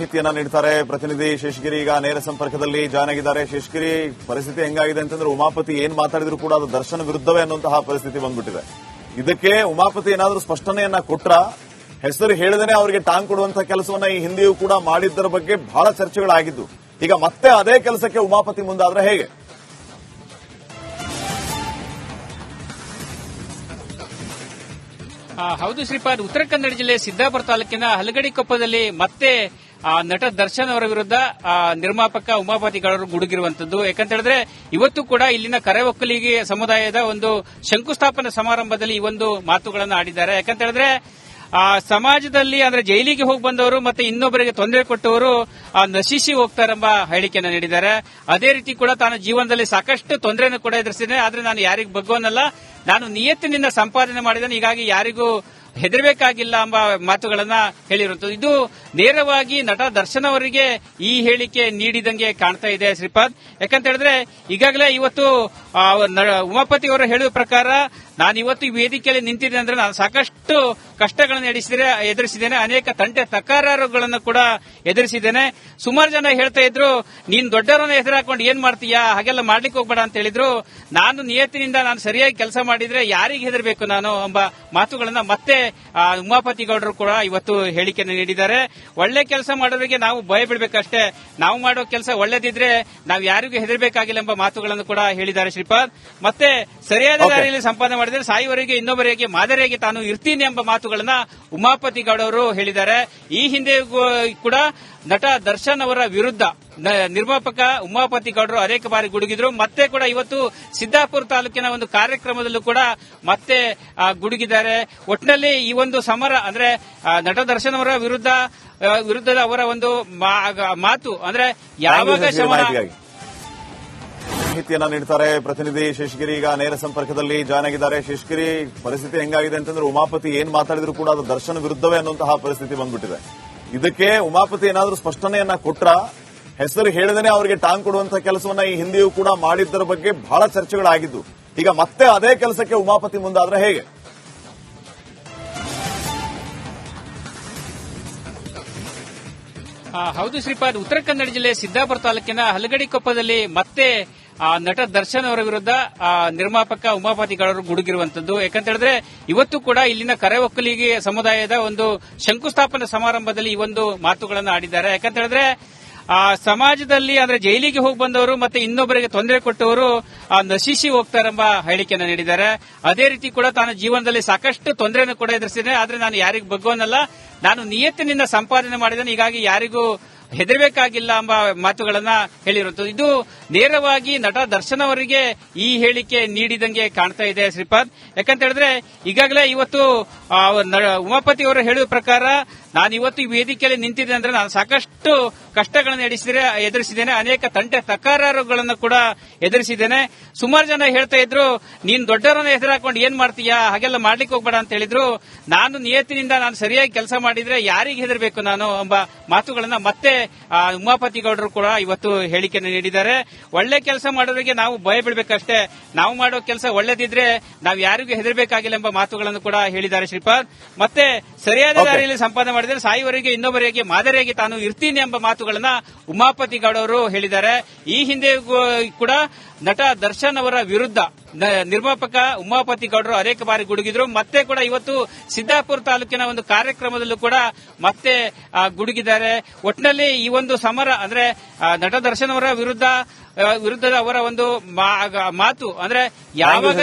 ಮಾಹಿತಿಯನ್ನ ನೀಡ್ತಾರೆ ಪ್ರತಿನಿಧಿ ಶೇಷಗಿರಿ. ಈಗ ನೇರ ಸಂಪರ್ಕದಲ್ಲಿ ಜಾಯ್ನ್ ಆಗಿದ್ದಾರೆ. ಶೇಷಗಿರಿ, ಪರಿಸ್ಥಿತಿ ಹೆಂಗಾಗಿದೆ ಅಂತಂದ್ರೆ ಉಮಾಪತಿ ಏನ್ ಮಾತಾಡಿದ್ರು ಕೂಡ ಅದು ದರ್ಶನ ವಿರುದ್ಧವೇ ಅನ್ನುವಂತಹ ಪರಿಸ್ಥಿತಿ ಬಂದ್ಬಿಟ್ಟಿದೆ. ಇದಕ್ಕೆ ಉಮಾಪತಿ ಏನಾದರೂ ಸ್ಪಷ್ಟನೆಯನ್ನ ಕೊಟ್ರ? ಹೆಸರು ಹೇಳಿದೇನೆ ಅವರಿಗೆ ಟಾಂಗ್ ಕೊಡುವಂತಹ ಕೆಲಸವನ್ನ ಈ ಹಿಂದೆಯೂ ಕೂಡ ಮಾಡಿದ್ದರ ಬಗ್ಗೆ ಬಹಳ ಚರ್ಚೆಗಳಾಗಿದ್ದು, ಈಗ ಮತ್ತೆ ಅದೇ ಕೆಲಸಕ್ಕೆ ಉಮಾಪತಿ ಮುಂದಾದ್ರೆ ಹೇಗೆ? ಹೌದು ಶ್ರೀಪಾದ್, ಉತ್ತರ ಕನ್ನಡ ಜಿಲ್ಲೆ ಸಿದ್ದಾಪುರ ತಾಲೂಕಿನ ಹಲಗಡಿಕೊಪ್ಪದಲ್ಲಿ ಮತ್ತೆ ನಟ ದರ್ಶನ್ ಅವರ ವಿರುದ್ಧ ನಿರ್ಮಾಪಕ ಉಮಾಪತಿ ಗೌಡರು ಗುಡುಗಿರುವಂತದ್ದು. ಯಾಕಂತ ಹೇಳಿದ್ರೆ ಇವತ್ತು ಕೂಡ ಇಲ್ಲಿನ ಕರೆ ಒಕ್ಕಲಿಗೆ ಸಮುದಾಯದ ಒಂದು ಶಂಕುಸ್ಥಾಪನಾ ಸಮಾರಂಭದಲ್ಲಿ ಈ ಒಂದು ಮಾತುಗಳನ್ನು ಆಡಿದ್ದಾರೆ. ಯಾಕಂತ ಹೇಳಿದ್ರೆ ಸಮಾಜದಲ್ಲಿ ಅಂದ್ರೆ ಜೈಲಿಗೆ ಹೋಗಿ ಬಂದವರು ಮತ್ತೆ ಇನ್ನೊಬ್ಬರಿಗೆ ತೊಂದರೆ ಕೊಟ್ಟವರು ನಶಿಸಿ ಹೋಗ್ತಾರೆಂಬ ಹೇಳಿಕೆಯನ್ನು ನೀಡಿದ್ದಾರೆ. ಅದೇ ರೀತಿ ಕೂಡ ತಾನು ಜೀವನದಲ್ಲಿ ಸಾಕಷ್ಟು ತೊಂದರೆಯನ್ನು ಕೂಡ ಎದುರಿಸಿದ್ದೇನೆ, ಆದ್ರೆ ನಾನು ಯಾರಿಗೂ ಬಗ್ಗೋನಲ್ಲ, ನಾನು ನಿಯತ್ತಿನಿಂದ ಸಂಪಾದನೆ ಮಾಡಿದ್ದೇನೆ, ಹೀಗಾಗಿ ಯಾರಿಗೂ ಹೆದರಬೇಕಾಗಿಲ್ಲ ಎಂಬ ಮಾತುಗಳನ್ನ ಹೇಳಿರುವಂತದ್ದು. ಇದು ನೇರವಾಗಿ ನಟ ದರ್ಶನ್ ಅವರಿಗೆ ಈ ಹೇಳಿಕೆ ನೀಡಿದಂಗೆ ಕಾಣ್ತಾ ಇದೆ ಶ್ರೀಪಾದ್. ಯಾಕಂತ ಹೇಳಿದ್ರೆ ಈಗಾಗಲೇ ಇವತ್ತು ಉಮಾಪತಿ ಅವರು ಹೇಳುವ ಪ್ರಕಾರ ನಾನು ಇವತ್ತು ಈ ವೇದಿಕೆಯಲ್ಲಿ ನಿಂತಿದ್ದೇನೆ ಅಂದ್ರೆ ನಾನು ಸಾಕಷ್ಟು ಕಷ್ಟಗಳನ್ನು ಎದುರಿಸಿದ್ದೇನೆ, ಅನೇಕ ತಂಟೆ ತಕರಾರುಗಳನ್ನು ಕೂಡ ಎದುರಿಸಿದ್ದೇನೆ. ಸುಮಾರು ಜನ ಹೇಳ್ತಾ ಇದ್ರು, ನೀನ್ ದೊಡ್ಡವರನ್ನ ಹೆಸರು ಹಾಕೊಂಡು ಏನ್ ಮಾಡ್ತೀಯಾ, ಹಾಗೆಲ್ಲ ಮಾಡ್ಲಿಕ್ಕೆ ಹೋಗ್ಬೇಡ ಅಂತ ಹೇಳಿದ್ರು. ನಾನು ನಿಯತ್ತಿನಿಂದ ನಾನು ಸರಿಯಾಗಿ ಕೆಲಸ ಮಾಡಿದ್ರೆ ಯಾರಿಗೆ ಹೆದರಬೇಕು ನಾನು ಎಂಬ ಮಾತುಗಳನ್ನ ಮತ್ತೆ ಉಮಾಪತಿ ಗೌಡರು ಕೂಡ ಇವತ್ತು ಹೇಳಿಕೆಯನ್ನು ನೀಡಿದ್ದಾರೆ. ಒಳ್ಳೆ ಕೆಲಸ ಮಾಡೋರಿಗೆ ನಾವು ಭಯ ಬೀಳ್ಬೇಕಷ್ಟೇ, ನಾವು ಮಾಡೋ ಕೆಲಸ ಒಳ್ಳೆದಿದ್ರೆ ನಾವು ಯಾರಿಗೂ ಹೆದರಬೇಕಾಗಿಲ್ಲ ಎಂಬ ಮಾತುಗಳನ್ನು ಕೂಡ ಹೇಳಿದ್ದಾರೆ ಶ್ರೀಪಾದ್. ಮತ್ತೆ ಸರಿಯಾದ ದಾರಿಯಲ್ಲಿ ಸಂಪಾದನೆ ಮಾಡಿದ್ರೆ ಸಾಯುವವರೆಗೆ ಇನ್ನೊಬ್ಬರಿಗೆ ಮಾದರಿಯಾಗಿ ತಾನು ಇರ್ತೀನಿ ಎಂಬ ಮಾತುಗಳನ್ನ ಉಮಾಪತಿ ಗೌಡರು ಹೇಳಿದ್ದಾರೆ. ಈ ಹಿಂದೆ ಕೂಡ ನಟ ದರ್ಶನ್ ಅವರ ವಿರುದ್ಧ ನಿರ್ಮಾಪಕ ಉಮಾಪತಿ ಗೌಡರು ಅನೇಕ ಬಾರಿ ಗುಡುಗಿದ್ರು. ಮತ್ತೆ ಕೂಡ ಇವತ್ತು ಸಿದ್ದಾಪುರ ತಾಲೂಕಿನ ಒಂದು ಕಾರ್ಯಕ್ರಮದಲ್ಲೂ ಕೂಡ ಮತ್ತೆ ಗುಡುಗಿದ್ದಾರೆ. ಒಟ್ಟಿನಲ್ಲಿ ಈ ಒಂದು ಸಮರ ಅಂದ್ರೆ ನಟ ದರ್ಶನ್ ಅವರ ವಿರುದ್ಧದ ಅವರ ಒಂದು ಮಾತು ಅಂದ್ರೆ ಯಾವಾಗ ಮಾಹಿತಿಯನ್ನ ನೀಡ್ತಾರೆ ಪ್ರತಿನಿಧಿ ಶೇಷಗಿರಿ. ಈಗ ನೇರ ಸಂಪರ್ಕದಲ್ಲಿ ಜಾಯ್ನ್ ಆಗಿದ್ದಾರೆ. ಶೇಷಗಿರಿ, ಪರಿಸ್ಥಿತಿ ಹೆಂಗಾಗಿದೆ ಅಂತಂದ್ರೆ ಉಮಾಪತಿ ಏನ್ ಮಾತಾಡಿದ್ರು ಕೂಡ ಅದು ದರ್ಶನ ವಿರುದ್ಧವೇ ಅನ್ನುವಂತಹ ಪರಿಸ್ಥಿತಿ ಬಂದ್ಬಿಟ್ಟಿದೆ. ಇದಕ್ಕೆ ಉಮಾಪತಿ ಏನಾದರೂ ಸ್ಪಷ್ಟನೆಯನ್ನ ಕೊಟ್ರ? ಹೆಸರು ಹೇಳಿದೇನೆ ಅವರಿಗೆ ಟಾಂಗ್ ಕೊಡುವಂತಹ ಕೆಲಸವನ್ನ ಈ ಹಿಂದೆಯೂ ಕೂಡ ಮಾಡಿದ್ದರ ಬಗ್ಗೆ ಬಹಳ ಚರ್ಚೆಗಳಾಗಿದ್ದು, ಈಗ ಮತ್ತೆ ಅದೇ ಕೆಲಸಕ್ಕೆ ಉಮಾಪತಿ ಮುಂದಾದ್ರೆ ಹೇಗೆ? ಹೌದು ಶ್ರೀಪಾದ್, ಉತ್ತರ ಕನ್ನಡ ಜಿಲ್ಲೆ ಸಿದ್ದಾಪುರ ತಾಲೂಕಿನ ಹಲಗಡಿಕೊಪ್ಪದಲ್ಲಿ ಮತ್ತೆ ನಟ ದರ್ಶನ್ ಅವರ ವಿರುದ್ಧ ನಿರ್ಮಾಪಕ ಉಮಾಪತಿ ಗೌಡರು ಗುಡುಗಿರುವಂತದ್ದು. ಯಾಕಂತ ಹೇಳಿದ್ರೆ ಇವತ್ತು ಕೂಡ ಇಲ್ಲಿನ ಕರೆ ಒಕ್ಕಲಿಗೆ ಸಮುದಾಯದ ಒಂದು ಶಂಕುಸ್ಥಾಪನಾ ಸಮಾರಂಭದಲ್ಲಿ ಈ ಒಂದು ಮಾತುಗಳನ್ನು ಆಡಿದ್ದಾರೆ. ಯಾಕಂತ ಹೇಳಿದ್ರೆ ಸಮಾಜದಲ್ಲಿ ಅಂದ್ರೆ ಜೈಲಿಗೆ ಹೋಗಿ ಬಂದವರು ಮತ್ತೆ ಇನ್ನೊಬ್ಬರಿಗೆ ತೊಂದರೆ ಕೊಟ್ಟವರು ನಶಿಸಿ ಹೋಗ್ತಾರೆಂಬ ಹೇಳಿಕೆಯನ್ನು ನೀಡಿದ್ದಾರೆ. ಅದೇ ರೀತಿ ಕೂಡ ತಾನು ಜೀವನದಲ್ಲಿ ಸಾಕಷ್ಟು ತೊಂದರೆಯನ್ನು ಕೂಡ ಎದುರಿಸಿದ್ದೇನೆ, ಆದ್ರೆ ನಾನು ಯಾರಿಗೂ ಬಗ್ಗೋನಲ್ಲ, ನಾನು ನಿಯತ್ತಿನಿಂದ ಸಂಪಾದನೆ ಮಾಡಿದ್ದೇನೆ, ಹೀಗಾಗಿ ಯಾರಿಗೂ ಹೆದರಬೇಕಾಗಿಲ್ಲ ಎಂಬ ಮಾತುಗಳನ್ನ ಹೇಳಿರುವಂತದ್ದು. ಇದು ನೇರವಾಗಿ ನಟ ದರ್ಶನ್ ಅವರಿಗೆ ಈ ಹೇಳಿಕೆ ನೀಡಿದಂಗೆ ಕಾಣ್ತಾ ಇದೆ ಶ್ರೀಪಾದ್. ಯಾಕಂತ ಹೇಳಿದ್ರೆ ಈಗಾಗಲೇ ಇವತ್ತು ಉಮಾಪತಿ ಅವರು ಹೇಳುವ ಪ್ರಕಾರ ನಾನು ಇವತ್ತು ಈ ವೇದಿಕೆಯಲ್ಲಿ ನಿಂತಿದ್ದೇನೆ ಅಂದ್ರೆ ನಾನು ಸಾಕಷ್ಟು ಕಷ್ಟಗಳನ್ನು ಎದುರಿಸಿದ್ದೇನೆ, ಅನೇಕ ತಂಟೆ ತಕರಾರುಗಳನ್ನು ಕೂಡ ಎದುರಿಸಿದ್ದೇನೆ. ಸುಮಾರು ಜನ ಹೇಳ್ತಾ ಇದ್ರು, ನೀನ್ ದೊಡ್ಡವರನ್ನ ಹೆಸರು ಹಾಕೊಂಡು ಏನ್ ಮಾಡ್ತೀಯಾ, ಹಾಗೆಲ್ಲ ಮಾಡ್ಲಿಕ್ಕೆ ಹೋಗ್ಬೇಡ ಅಂತ ಹೇಳಿದ್ರು. ನಾನು ನಿಯತ್ತಿನಿಂದ ನಾನು ಸರಿಯಾಗಿ ಕೆಲಸ ಮಾಡಿದ್ರೆ ಯಾರಿಗೆ ಹೆದರಬೇಕು ನಾನು ಎಂಬ ಮಾತುಗಳನ್ನ ಮತ್ತೆ ಉಮಾಪತಿ ಗೌಡರು ಕೂಡ ಇವತ್ತು ಹೇಳಿಕೆಯನ್ನು ನೀಡಿದ್ದಾರೆ. ಒಳ್ಳೆ ಕೆಲಸ ಮಾಡೋರಿಗೆ ನಾವು ಭಯ ಬೀಳ್ಬೇಕಷ್ಟೇ, ನಾವು ಮಾಡೋ ಕೆಲಸ ಒಳ್ಳೆದಿದ್ರೆ ನಾವು ಯಾರಿಗೂ ಹೆದರಬೇಕಾಗಿಲ್ಲ ಎಂಬ ಮಾತುಗಳನ್ನು ಕೂಡ ಹೇಳಿದ್ದಾರೆ ಶ್ರೀಪಾದ್. ಮತ್ತೆ ಸರಿಯಾದ ದಾರಿಯಲ್ಲಿ ಸಂಪಾದನೆ ಮಾಡಿದ್ರೆ ಸಾಯುವವರೆಗೆ ಇನ್ನೊಬ್ಬರಿಗೆ ಮಾದರಿಯಾಗಿ ತಾನು ಇರ್ತೀನಿ ಎಂಬ ಮಾತುಗಳನ್ನ ಉಮಾಪತಿ ಗೌಡರು ಹೇಳಿದ್ದಾರೆ. ಈ ಹಿಂದೆ ಕೂಡ ನಟ ದರ್ಶನ್ ಅವರ ವಿರುದ್ಧ ನಿರ್ಮಾಪಕ ಉಮಾಪತಿ ಗೌಡರು ಅನೇಕ ಬಾರಿ ಗುಡುಗಿದ್ರು. ಮತ್ತೆ ಕೂಡ ಇವತ್ತು ಸಿದ್ದಾಪುರ ತಾಲೂಕಿನ ಒಂದು ಕಾರ್ಯಕ್ರಮದಲ್ಲೂ ಕೂಡ ಮತ್ತೆ ಗುಡುಗಿದ್ದಾರೆ. ಒಟ್ಟಿನಲ್ಲಿ ಈ ಒಂದು ಸಮರ ಅಂದ್ರೆ ನಟ ದರ್ಶನ್ ಅವರ ವಿರುದ್ಧದ ಅವರ ಒಂದು ಮಾತು ಅಂದ್ರೆ ಯಾವಾಗ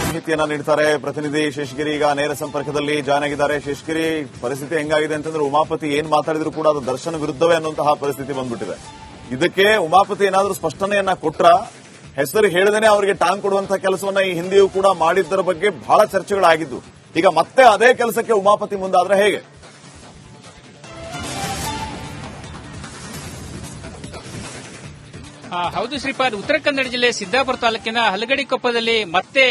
ಮಾಹಿತಿಯನ್ನ ನೀಡ್ತಾರೆ ಪ್ರತಿನಿಧಿ ಶೇಷಗಿರಿ. ಈಗ ನೇರ ಸಂಪರ್ಕದಲ್ಲಿ ಜಾಯ್ನ್ ಆಗಿದ್ದಾರೆ. ಶೇಷಗಿರಿ, ಪರಿಸ್ಥಿತಿ ಹೆಂಗಾಗಿದೆ ಅಂತಂದ್ರೆ ಉಮಾಪತಿ ಏನ್ ಮಾತಾಡಿದ್ರು ಕೂಡ ಅದು ದರ್ಶನ ವಿರುದ್ಧವೇ ಅನ್ನುವಂತಹ ಪರಿಸ್ಥಿತಿ ಬಂದ್ಬಿಟ್ಟಿದೆ. ಇದಕ್ಕೆ ಉಮಾಪತಿ ಏನಾದರೂ ಸ್ಪಷ್ಟನೆಯನ್ನ ಕೊಟ್ರ? ಹೆಸರು ಹೇಳಿದೇನೆ ಅವರಿಗೆ ಟಾಂಗ್ ಕೊಡುವಂತಹ ಕೆಲಸವನ್ನ ಈ ಹಿಂದೆಯೂ ಕೂಡ ಮಾಡಿದ್ದರ ಬಗ್ಗೆ ಬಹಳ ಚರ್ಚೆಗಳಾಗಿದ್ದು, ಈಗ ಮತ್ತೆ ಅದೇ ಕೆಲಸಕ್ಕೆ ಉಮಾಪತಿ ಮುಂದಾದ್ರೆ ಹೇಗೆ? ಹೌದು ಶ್ರೀಪಾದ್, ಉತ್ತರ ಕನ್ನಡ ಜಿಲ್ಲೆ ಸಿದ್ದಾಪುರ ತಾಲೂಕಿನ ಹಲಗಡಿಕೊಪ್ಪದಲ್ಲಿ ಮತ್ತೆ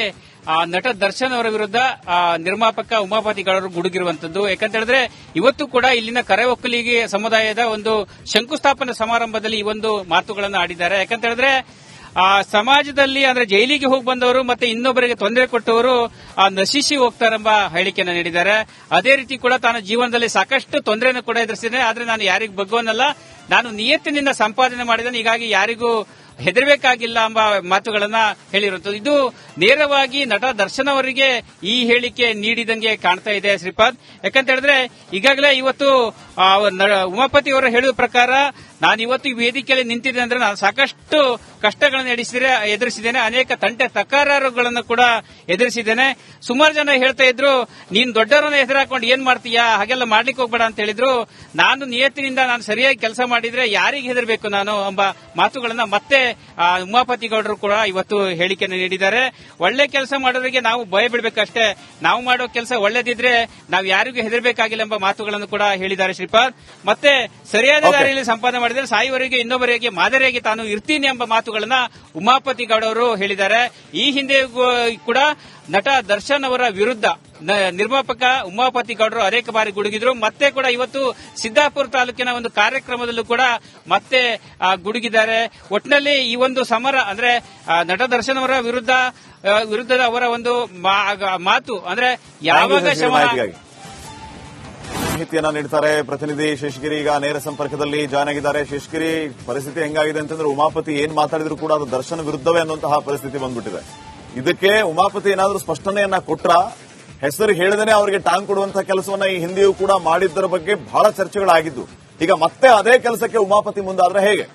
ನಟ ದರ್ಶನ್ ಅವರ ವಿರುದ್ಧ ನಿರ್ಮಾಪಕ ಉಮಾಪತಿ ಗೌಡರು ಗುಡುಗಿರುವಂತದ್ದು. ಯಾಕಂತ ಹೇಳಿದ್ರೆ ಇವತ್ತು ಕೂಡ ಇಲ್ಲಿನ ಕರೆ ಒಕ್ಕಲಿಗೆ ಸಮುದಾಯದ ಒಂದು ಶಂಕುಸ್ಥಾಪನಾ ಸಮಾರಂಭದಲ್ಲಿ ಈ ಒಂದು ಮಾತುಗಳನ್ನು ಆಡಿದ್ದಾರೆ. ಯಾಕಂತ ಹೇಳಿದ್ರೆ ಸಮಾಜದಲ್ಲಿ ಅಂದ್ರೆ ಜೈಲಿಗೆ ಹೋಗಿ ಬಂದವರು ಮತ್ತೆ ಇನ್ನೊಬ್ಬರಿಗೆ ತೊಂದರೆ ಕೊಟ್ಟವರು ನಶಿಸಿ ಹೋಗ್ತಾರೆಂಬ ಹೇಳಿಕೆಯನ್ನು ನೀಡಿದ್ದಾರೆ. ಅದೇ ರೀತಿ ಕೂಡ ತಾನು ಜೀವನದಲ್ಲಿ ಸಾಕಷ್ಟು ತೊಂದರೆಯನ್ನು ಕೂಡ ಎದುರಿಸಿದೆ. ಆದ್ರೆ ನಾನು ಯಾರಿಗೂ ಬಗ್ಗೋನಲ್ಲ, ನಾನು ನಿಯತ್ತಿನಿಂದ ಸಂಪಾದನೆ ಮಾಡಿದ್ದೇನೆ, ಹೀಗಾಗಿ ಯಾರಿಗೂ ಹೆದರಬೇಕಾಗಿಲ್ಲ ಎಂಬ ಮಾತುಗಳನ್ನ ಹೇಳಿರುವಂತದ್ದು. ಇದು ನೇರವಾಗಿ ನಟ ದರ್ಶನ್ ಅವರಿಗೆ ಈ ಹೇಳಿಕೆ ನೀಡಿದಂಗೆ ಕಾಣ್ತಾ ಇದೆ ಶ್ರೀಪಾದ್. ಯಾಕಂತ ಹೇಳಿದ್ರೆ ಈಗಾಗಲೇ ಇವತ್ತು ಉಮಾಪತಿ ಅವರು ಹೇಳುವ ಪ್ರಕಾರ ನಾನು ಇವತ್ತು ಈ ವೇದಿಕೆಯಲ್ಲಿ ನಿಂತಿದ್ದೆ ಅಂದ್ರೆ ನಾನು ಸಾಕಷ್ಟು ಕಷ್ಟಗಳನ್ನು ಎದುರಿಸಿದ್ದೇನೆ, ಅನೇಕ ತಂಟೆ ತಕರಾರುಗಳನ್ನು ಕೂಡ ಎದುರಿಸಿದ್ದೇನೆ. ಸುಮಾರು ಜನ ಹೇಳ್ತಾ ಇದ್ರು, ನೀನ್ ದೊಡ್ಡವರನ್ನ ಎದುರಾಕೊಂಡು ಏನ್ ಮಾಡ್ತೀಯಾ, ಹಾಗೆಲ್ಲ ಮಾಡ್ಲಿಕ್ಕೆ ಹೋಗ್ಬೇಡ ಅಂತ ಹೇಳಿದ್ರು. ನಾನು ನಿಯತ್ತಿನಿಂದ ನಾನು ಸರಿಯಾಗಿ ಕೆಲಸ ಮಾಡಿದ್ರೆ ಯಾರಿಗೆ ಹೆದರಬೇಕು ನಾನು ಎಂಬ ಮಾತುಗಳನ್ನ ಮತ್ತೆ ಉಮಾಪತಿ ಗೌಡರು ಕೂಡ ಇವತ್ತು ಹೇಳಿಕೆಯನ್ನು ನೀಡಿದ್ದಾರೆ. ಒಳ್ಳೆ ಕೆಲಸ ಮಾಡೋರಿಗೆ ನಾವು ಭಯ ಬಿಡಬೇಕಷ್ಟೇ, ನಾವು ಮಾಡೋ ಕೆಲಸ ಒಳ್ಳೆದಿದ್ರೆ ನಾವು ಯಾರಿಗೂ ಹೆದರಬೇಕಾಗಿಲ್ಲ ಎಂಬ ಮಾತುಗಳನ್ನು ಕೂಡ ಹೇಳಿದ್ದಾರೆ ಶ್ರೀಪಾದ್. ಮತ್ತೆ ಸರಿಯಾದ ದಾರಿಯಲ್ಲಿ ಸಂಪಾದನೆ ಮಾಡಿದ್ರೆ ಸಾಯುವವರೆಗೆ ಇನ್ನೊಬ್ಬರಿಗೆ ಮಾದರಿಯಾಗಿ ತಾನು ಇರ್ತೀನಿ ಎಂಬ ಮಾತುಗಳನ್ನ ಉಮಾಪತಿ ಗೌಡ ಅವರು ಹೇಳಿದ್ದಾರೆ. ಈ ಹಿಂದೆ ಕೂಡ ನಟ ದರ್ಶನ್ ಅವರ ವಿರುದ್ಧ ನಿರ್ಮಾಪಕ ಉಮಾಪತಿ ಗೌಡರು ಅನೇಕ ಬಾರಿ ಗುಡುಗಿದ್ರು. ಮತ್ತೆ ಕೂಡ ಇವತ್ತು ಸಿದ್ದಾಪುರ ತಾಲೂಕಿನ ಒಂದು ಕಾರ್ಯಕ್ರಮದಲ್ಲೂ ಕೂಡ ಮತ್ತೆ ಗುಡುಗಿದ್ದಾರೆ. ಒಟ್ಟಿನಲ್ಲಿ ಈ ಒಂದು ಸಮರ ಅಂದ್ರೆ ನಟ ದರ್ಶನ್ ಅವರ ವಿರುದ್ಧದ ಅವರ ಒಂದು ಮಾತು ಅಂದ್ರೆ ಯಾವಾಗ ಮಾಹಿತಿಯನ್ನ ನೀಡ್ತಾರೆ ಪ್ರತಿನಿಧಿ ಶೇಷಗಿರಿ. ಈಗ ನೇರ ಸಂಪರ್ಕದಲ್ಲಿ ಜಾಯ್ನ್ ಆಗಿದ್ದಾರೆ. ಶೇಷಗಿರಿ, ಪರಿಸ್ಥಿತಿ ಹೆಂಗಾಗಿದೆ ಅಂತಂದ್ರೆ ಉಮಾಪತಿ ಏನ್ ಮಾತಾಡಿದ್ರು ಕೂಡ ಅದು ದರ್ಶನ್ ವಿರುದ್ಧವೇ ಅನ್ನುವಂತಹ ಪರಿಸ್ಥಿತಿ ಬಂದ್ಬಿಟ್ಟಿದೆ. ಇದಕ್ಕೆ ಉಮಾಪತಿ ಏನಾದರೂ ಸ್ಪಷ್ಟನೆಯನ್ನ ಕೊಟ್ರ, ಹೆಸರು ಹೇಳದೇನೆ ಅವರಿಗೆ ಟಾಂಗ್ ಕೊಡುವಂತಹ ಕೆಲಸವನ್ನ ಈ ಹಿಂದೆಯೂ ಕೂಡ ಮಾಡಿದ್ದರ ಬಗ್ಗೆ ಬಹಳ ಚರ್ಚೆಗಳಾಗಿದ್ದು. ಈಗ ಮತ್ತೆ ಅದೇ ಕೆಲಸಕ್ಕೆ ಉಮಾಪತಿ ಮುಂದಾದ್ರೆ ಹೇಗೆ?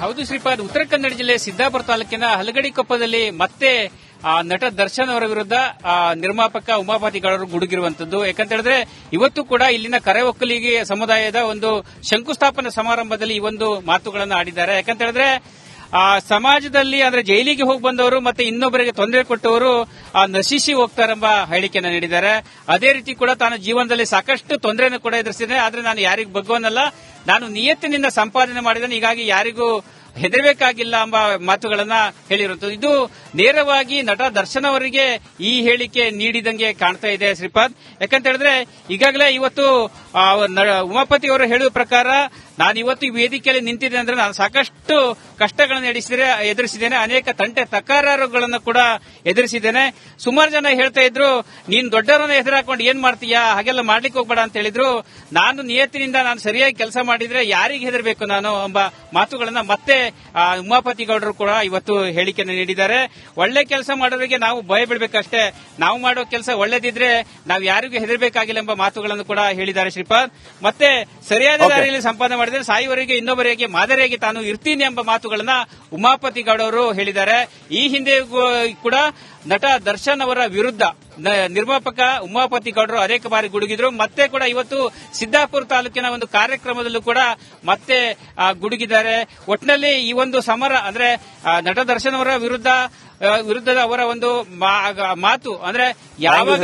ಹೌದು ಶ್ರೀಪಾದ್, ಉತ್ತರ ಕನ್ನಡ ಜಿಲ್ಲೆ ಸಿದ್ದಾಪುರ ತಾಲೂಕಿನ ಹಲಗಡಿಕೊಪ್ಪದಲ್ಲಿ ಮತ್ತೆ ನಟ ದರ್ಶನ್ ಅವರ ವಿರುದ್ಧ ನಿರ್ಮಾಪಕ ಉಮಾಪತಿ ಗೌಡರು ಗುಡುಗಿರುವಂತದ್ದು. ಯಾಕಂತ ಹೇಳಿದ್ರೆ ಇವತ್ತು ಕೂಡ ಇಲ್ಲಿನ ಕರೆ ಒಕ್ಕಲಿಗೆ ಸಮುದಾಯದ ಒಂದು ಶಂಕುಸ್ಥಾಪನಾ ಸಮಾರಂಭದಲ್ಲಿ ಈ ಒಂದು ಮಾತುಗಳನ್ನು ಆಡಿದ್ದಾರೆ. ಯಾಕಂತ ಹೇಳಿದ್ರೆ ಸಮಾಜದಲ್ಲಿ ಅಂದ್ರೆ ಜೈಲಿಗೆ ಹೋಗಿ ಬಂದವರು ಮತ್ತೆ ಇನ್ನೊಬ್ಬರಿಗೆ ತೊಂದರೆ ಕೊಟ್ಟವರು ನಶಿಸಿ ಹೋಗ್ತಾರೆಂಬ ಹೇಳಿಕೆಯನ್ನು ನೀಡಿದ್ದಾರೆ. ಅದೇ ರೀತಿ ಕೂಡ ತಾನು ಜೀವನದಲ್ಲಿ ಸಾಕಷ್ಟು ತೊಂದರೆಯನ್ನು ಕೂಡ ಎದುರಿಸಿದೆ. ಆದ್ರೆ ನಾನು ಯಾರಿಗೂ ಬಗ್ಗೋನಲ್ಲ, ನಾನು ನಿಯತ್ತಿನಿಂದ ಸಂಪಾದನೆ ಮಾಡಿದ್ದೇನೆ, ಹೀಗಾಗಿ ಯಾರಿಗೂ ಹೆದರಬೇಕಾಗಿಲ್ಲ ಎಂಬ ಮಾತುಗಳನ್ನ ಹೇಳಿರುವಂತದ್ದು. ಇದು ನೇರವಾಗಿ ನಟ ದರ್ಶನ್ ಅವರಿಗೆ ಈ ಹೇಳಿಕೆ ನೀಡಿದಂಗೆ ಕಾಣ್ತಾ ಇದೆ ಶ್ರೀಪಾದ್. ಯಾಕಂತ ಹೇಳಿದ್ರೆ ಈಗಾಗಲೇ ಇವತ್ತು ಉಮಾಪತಿ ಅವರು ಹೇಳುವ ಪ್ರಕಾರ ನಾನು ಇವತ್ತು ಈ ವೇದಿಕೆಯಲ್ಲಿ ನಿಂತಿದ್ದೆ ಅಂದ್ರೆ ನಾನು ಸಾಕಷ್ಟು ಕಷ್ಟಗಳನ್ನು ಎದುರಿಸಿದ್ದೇನೆ, ಅನೇಕ ತಂಟೆ ತಕರಾರುಗಳನ್ನು ಕೂಡ ಎದುರಿಸಿದ್ದೇನೆ. ಸುಮಾರು ಜನ ಹೇಳ್ತಾ ಇದ್ರು, ನೀನ್ ದೊಡ್ಡವರನ್ನ ಎದುರಾಕೊಂಡು ಏನ್ ಮಾಡ್ತೀಯಾ, ಹಾಗೆಲ್ಲ ಮಾಡ್ಲಿಕ್ಕೆ ಹೋಗ್ಬೇಡ ಅಂತ ಹೇಳಿದ್ರು. ನಾನು ನಿಯತ್ತಿನಿಂದ ನಾನು ಸರಿಯಾಗಿ ಕೆಲಸ ಮಾಡಿದ್ರೆ ಯಾರಿಗೆ ಹೆದರಬೇಕು ನಾನು ಎಂಬ ಮಾತುಗಳನ್ನ ಮತ್ತೆ ಉಮಾಪತಿ ಗೌಡರು ಕೂಡ ಇವತ್ತು ಹೇಳಿಕೆಯನ್ನು ನೀಡಿದ್ದಾರೆ. ಒಳ್ಳೆ ಕೆಲಸ ಮಾಡೋರಿಗೆ ನಾವು ಭಯ ಬಿಡಬೇಕಷ್ಟೇ, ನಾವು ಮಾಡೋ ಕೆಲಸ ಒಳ್ಳೆದಿದ್ರೆ ನಾವು ಯಾರಿಗೂ ಹೆದರಬೇಕಾಗಿಲ್ಲ ಎಂಬ ಮಾತುಗಳನ್ನು ಕೂಡ ಹೇಳಿದ್ದಾರೆ ಶ್ರೀಪಾದ್. ಮತ್ತೆ ಸರಿಯಾದ ದಾರಿಯಲ್ಲಿ ಸಂಪಾದನೆ ಮಾಡಿದ್ರೆ ಸಾಯುವವರೆಗೆ ಇನ್ನೊಬ್ಬರಿಗೆ ಮಾದರಿಯಾಗಿ ತಾನು ಇರ್ತೀನಿ ಎಂಬ ಮಾತುಗಳನ್ನ ಉಮಾಪತಿ ಗೌಡ ಅವರು ಹೇಳಿದ್ದಾರೆ. ಈ ಹಿಂದೆ ಕೂಡ ನಟ ದರ್ಶನ್ ಅವರ ವಿರುದ್ಧ ನಿರ್ಮಾಪಕ ಉಮಾಪತಿ ಗೌಡರು ಅನೇಕ ಬಾರಿ ಗುಡುಗಿದ್ರು. ಮತ್ತೆ ಕೂಡ ಇವತ್ತು ಸಿದ್ದಾಪುರ ತಾಲೂಕಿನ ಒಂದು ಕಾರ್ಯಕ್ರಮದಲ್ಲೂ ಕೂಡ ಮತ್ತೆ ಗುಡುಗಿದ್ದಾರೆ. ಒಟ್ಟಿನಲ್ಲಿ ಈ ಒಂದು ಸಮರ ಅಂದ್ರೆ ನಟ ದರ್ಶನ್ ಅವರ ವಿರುದ್ಧದ ಅವರ ಒಂದು ಮಾತು ಅಂದ್ರೆ ಯಾವಾಗ